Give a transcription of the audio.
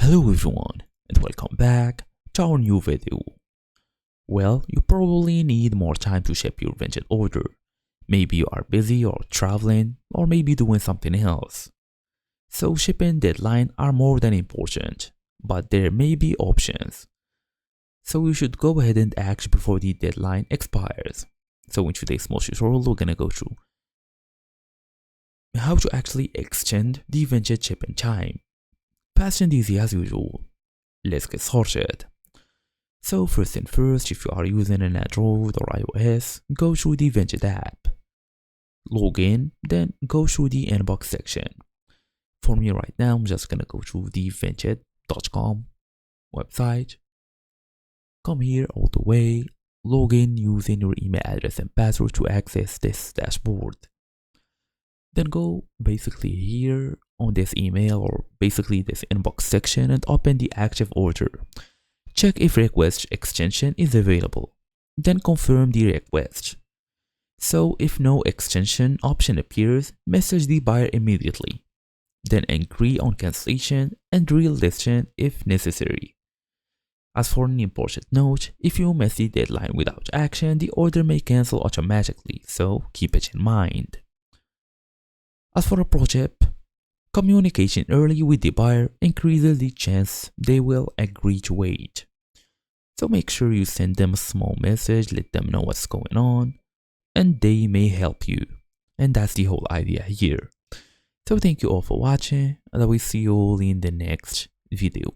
Hello everyone and welcome back to our new video. Well, you probably need more time to ship your Vinted order. Maybe you are busy or traveling or maybe doing something else. So shipping deadlines are more than important, but there may be options. So you should go ahead and act before the deadline expires. So in today's small tutorial, we're gonna go through how to actually extend the Vinted shipping time. Fast and easy as usual. Let's get started. So first thing first, if you are using an Android or iOS, go through the Vinted app. Log in, then go through the inbox section. For me right now, I'm just gonna go through the Vinted.com website. Come here all the way, log in using your email address and password to access this dashboard. Then go basically here on this email or basically this inbox section and open the active order. Check if request extension is available. Then confirm the request. So if no extension option appears, message the buyer immediately. Then agree on cancellation and relisting if necessary. As for an important note, if you miss the deadline without action, the order may cancel automatically, so keep it in mind. As for a pro tip, communication early with the buyer increases the chance they will agree to wait. So make sure you send them a small message, let them know what's going on, and they may help you. And that's the whole idea here. So thank you all for watching, and I will see you all in the next video.